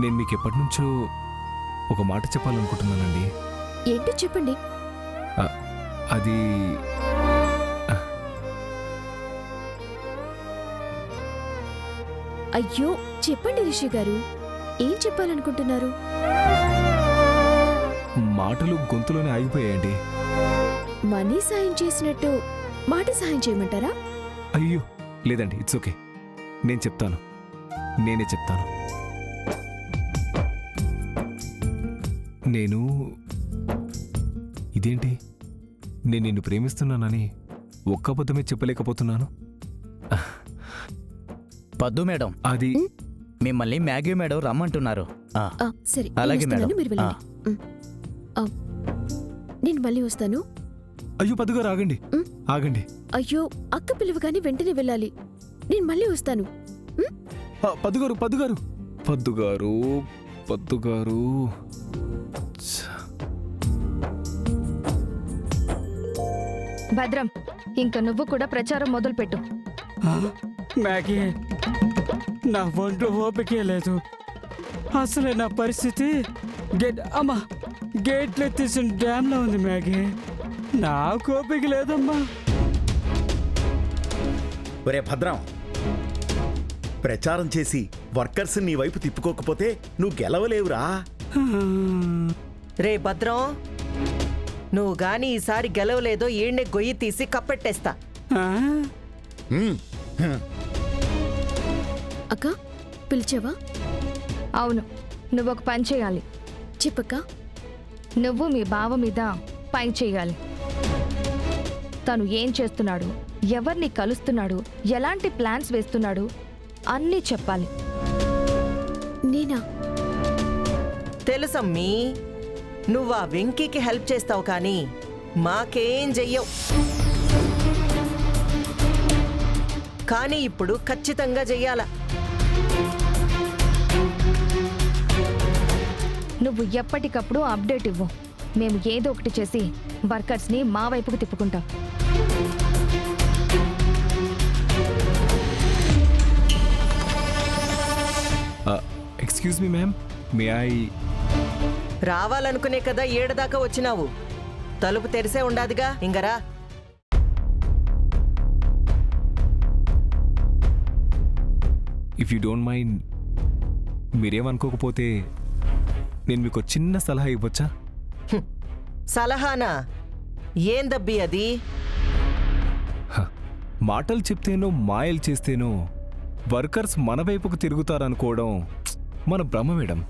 నేను మీకు ఎప్పటి నుంచో ఒక మాట చెప్పాలనుకుంటున్నానండి. ఏంటో చెప్పండి. అది అయ్యో చెప్పండి రిషి గారు, ఏం చెప్పాలనుకుంటున్నారు? మాటలు గొంతులోనే ఆగిపోయాయండి. మనీ సాయం చేసినట్టు మాట సాయం చేయమంటారా? అయ్యో లేదండి, ఇట్స్ ఓకే. నేను చెప్తాను, నేనే చెప్తాను. ఇదేంటి, నేను నిన్ను ప్రేమిస్తున్నానని ఒక్క అబద్ధమే చెప్పలేకపోతున్నాను. పద్దు మేడం, అది మిమ్మల్ని మ్యాగీ మేడం రమ్మంటున్నారు. సరే, అలాగే మేడం. మీరు వెళ్ళండి. నేను మళ్ళీ వస్తాను. అయ్యో పద్దుగారు ఆగండి, ఆగండి. అయ్యో అక్క పిలువగానే వెంటనే వెళ్ళాలి. నేను మళ్ళీ వస్తాను. పద్దుగారు పద్దుగారు పద్దుగారు పద్దుగారు భద్రం, ఇంక నువ్వు కూడా ప్రచారం మొదలుపెట్టు. మ్యాగీ, నా ఒంట్లో ఓపికే లేదు. అసలే నా పరిస్థితి గేట్లు ఎత్తేసిన డ్యామ్లో ఉంది మ్యాగీ. నాకు ఓపిక లేదమ్మా. ఒరే భద్రం, ప్రచారం చేసి వర్కర్స్ నీ వైపు తిప్పుకోకపోతే నువ్వు గెలవలేవురా. రే భద్రం, నువ్వు గాని ఈసారి గెలవలేదో ఈడ్నే గొయ్యి తీసి కప్పెట్టేస్తా. అక్క పిలిచావా? అవును, నువ్వొక పని చేయాలి. చెప్పక్క. నువ్వు మీ బావ మీద పై చేయాలి. తను ఏం చేస్తున్నాడు, ఎవరిని కలుస్తున్నాడు, ఎలాంటి ప్లాన్స్ వేస్తున్నాడు అన్నీ చెప్పాలి. నేనా? తెలుసమ్మీ, నువ్వా వెంకీకి హెల్ప్ చేస్తావు కానీ మాకేం చెయ్యవు. కానీ ఇప్పుడు ఖచ్చితంగా చెయ్యాల. నువ్వు ఎప్పటికప్పుడు అప్డేట్ ఇవ్వు. మేము ఏదో ఒకటి చేసి వర్కర్స్ని మా వైపుకు తిప్పుకుంటాం. Excuse me ma'am, may I? రావాలనుకునే కదా ఏడదాకా వచ్చినావు. తలుపు తెరిసే ఉండాదిగా, ఇంగరా. ఇఫ్ యూ డోంట్ మైండ్, మీరేమనుకోకపోతే నేను మీకు చిన్న సలహా ఇవ్వచ్చా? సలహానా? ఏందబ్బి అది? మాటలు చెప్తేనో మాయలు చేస్తేనో వర్కర్స్ మన వైపుకు తిరుగుతారనుకోవడం మన భ్రమ మేడం.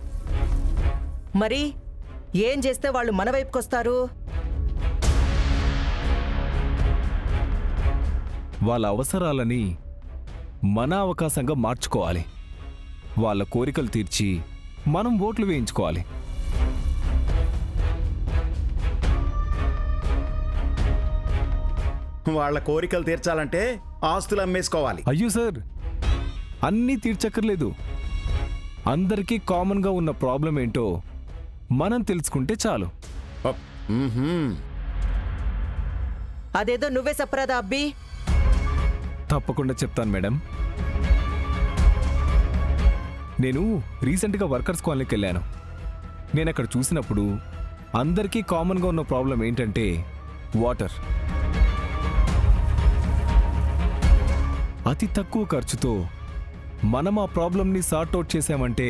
మరి ఏం చేస్తే వాళ్ళు మన వైపుకొస్తారు? వాళ్ళ అవసరాలని మన అవకాశంగా మార్చుకోవాలి. వాళ్ళ కోరికలు తీర్చి మనం ఓట్లు వేయించుకోవాలి. వాళ్ళ కోరికలు తీర్చాలంటే ఆస్తులు అమ్మేసుకోవాలి. అయ్యో సార్, అన్నీ తీర్చక్కర్లేదు. అందరికీ కామన్గా ఉన్న ప్రాబ్లం ఏంటో మనం తెలుసుకుంటే చాలు. అదేదో నువ్వే చెప్పరాదా అబ్బి? తప్పకుండా చెప్తాను మేడం. నేను రీసెంట్గా వర్కర్స్ కాలనీకి వెళ్ళాను. నేను అక్కడ చూసినప్పుడు అందరికీ కామన్గా ఉన్న ప్రాబ్లం ఏంటంటే వాటర్. అతి తక్కువ ఖర్చుతో మనం ఆ ప్రాబ్లంని సార్ట్అవుట్ చేశామంటే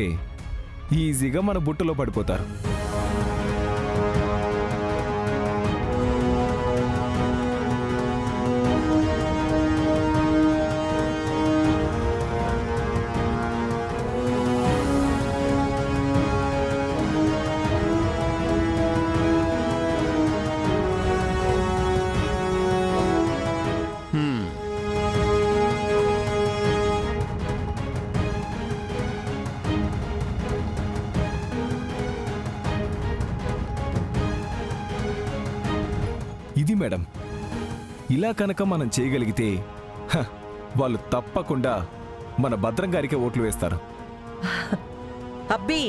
ఈజీగా మన బుట్టలో పడిపోతారు. ఇది మేడం, ఇలా కనుక మనం చేయగలిగితే వాళ్ళు తప్పకుండా మన భద్రం గారికే ఓట్లు వేస్తారు. అబ్బి,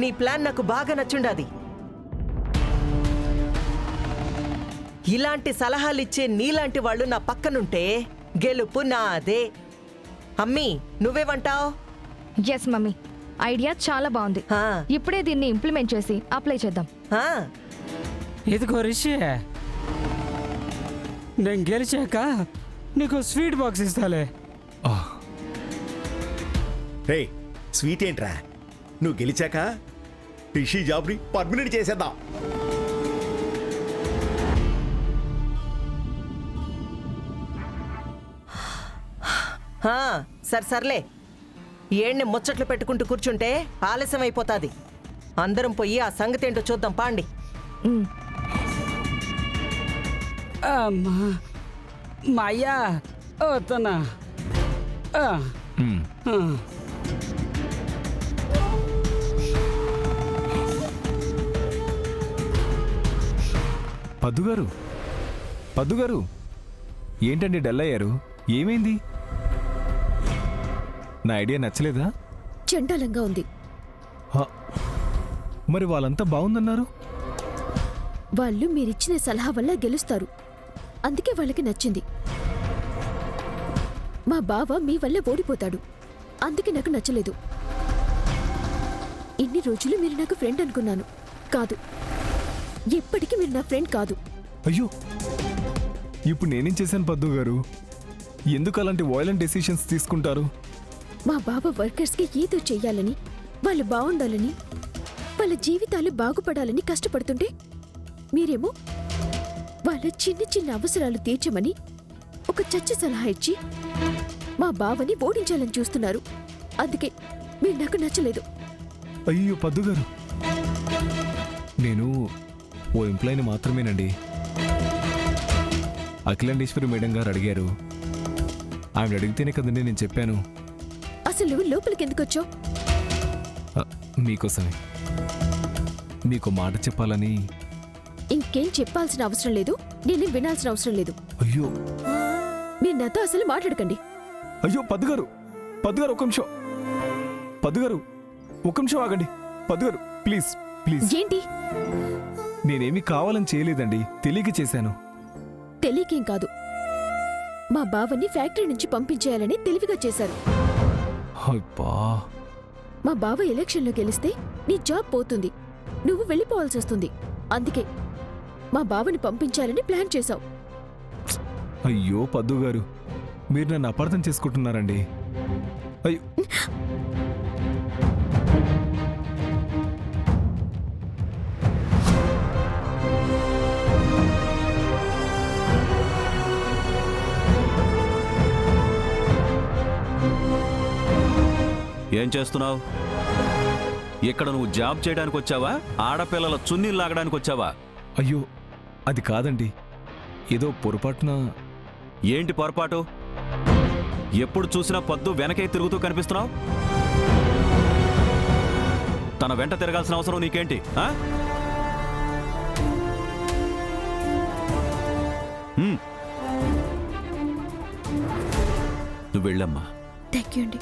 నీ ప్లాన్ నాకు బాగా నచ్చుండాది. ఇలాంటి సలహాలిచ్చే నీలాంటి వాళ్ళు నా పక్కనుంటే గెలుపు నాదే. అమ్మీ, నువ్వేమంటావ్? ఎస్ మమ్మీ, ఐడియా చాలా బాగుంది. ఆ, ఇప్పుడే దీన్ని ఇంప్లిమెంట్ చేసి అప్లై చేద్దాం. ఆ, ఇదిగో రిషి, నేను గెలిచాక నీకు స్వీట్ బాక్స్ ఇస్తాలే. రే స్వీట్ ఏంట్రా, నువ్వు గెలిచాక రిషి జాబ్ని పర్మనెంట్ చేసేద్దాం. ఆ, సర్లే. ఏడ్ని ముచ్చట్లు పెట్టుకుంటూ కూర్చుంటే ఆలస్యం అయిపోతాది. అందరం పోయి ఆ సంగతి ఏంటో చూద్దాం పాండి. ఉమ్, అమ్మా మాయా వస్తున్నా. ఆ, మ్మ్. ఆ. పద్దుగారు, పద్దుగారు, ఏంటండి డల్ అయ్యారు? ఏమైంది? నా ఐడియా నచ్చలేదా? చండాలంగా ఉంది. హ, మరి వాళ్ళంతా బాగుందన్నారు. వాళ్ళు మీరిచ్చిన సలహా వల్ల గెలుస్తారు, అందుకే వాళ్ళకి నచ్చింది. మా బావ మీ వల్ల ఓడిపోతాడు, అందుకే నాకు నచ్చలేదు. ఇన్ని రోజులు మీరు నాకు ఫ్రెండ్ అనుకున్నాను, కాదు. ఎప్పటికీ మీరు నా ఫ్రెండ్ కాదు. అయ్యో, ఇప్పుడు నేనేం చేశాను పద్దు గారు? ఎందుకు అలాంటి వాయిలెంట్ డెసిషన్స్ తీసుకుంటారు? మా బావ వర్కర్స్కి ఏదో చెయ్యాలని, వాళ్ళు బాగుండాలని, వాళ్ళ జీవితాలు బాగుపడాలని కష్టపడుతుంటే మీరేమో వాళ్ళ చిన్న చిన్న అవసరాలు తీర్చమని ఒక చచ్చ సలహా ఇచ్చి మా బావని ఓడించాలని చూస్తున్నారు. అందుకే మీరు నాకు నచ్చలేదు. అయ్యో పద్దు గారు, నేను ఓ ఎంప్లాయీని మాత్రమేనండి. అఖిలాండేశ్వరి మేడం గారు అడిగారు. ఆమె అడిగితేనే కదండి నేను చెప్పాను. అసలు నువ్వు లోపలికి ఎందుకొచ్చావు? మీకోసమే, మీకు మాట చెప్పాలని. ఇంకేం చెప్పాల్సిన అవసరం లేదు, నేనేం వినాల్సిన అవసరం లేదు. అయ్యో మీరు నాతో అసలు మాట్లాడకండి. అయ్యో పద్దుగారు, పద్దుగారు ఒక నిమిషం. పద్దుగారు ఒక నిమిషం ఆగండి. పద్దుగారు ప్లీజ్ ప్లీజ్. ఏంటి? నేనేమీ కావాలని చేయలేదండి, తెలియక చేశాను. తెలియకేం కాదు, మా బావని ఫ్యాక్టరీ నుంచి పంపించేయాలని తెలివిగా చేశారు. అబ్బా, మా బావ ఎలక్షన్లో గెలిస్తే నీ జాబ్ పోతుంది, నువ్వు వెళ్ళిపోవాల్సి వస్తుంది. అందుకే మా బావని పంపించాలని ప్లాన్ చేశావు. అయ్యో పద్దు గారు, మీరు నన్ను అపార్థం చేసుకుంటున్నారండి. అయ్యో ఏం చేస్తున్నావు ఇక్కడ? నువ్వు జాబ్ చేయడానికి వచ్చావా, ఆడపిల్లల చున్నీలు లాగడానికి వచ్చావా? అయ్యో అది కాదండి, ఏదో పొరపాటున. ఏంటి పొరపాటు? ఎప్పుడు చూసినా పద్దు వెనకే తిరుగుతూ కనిపిస్తున్నావు. తన వెంట తిరగాల్సిన అవసరం నీకేంటి? థ్యాంక్ నువ్వు వెళ్ళమ్మా. యూ అండి.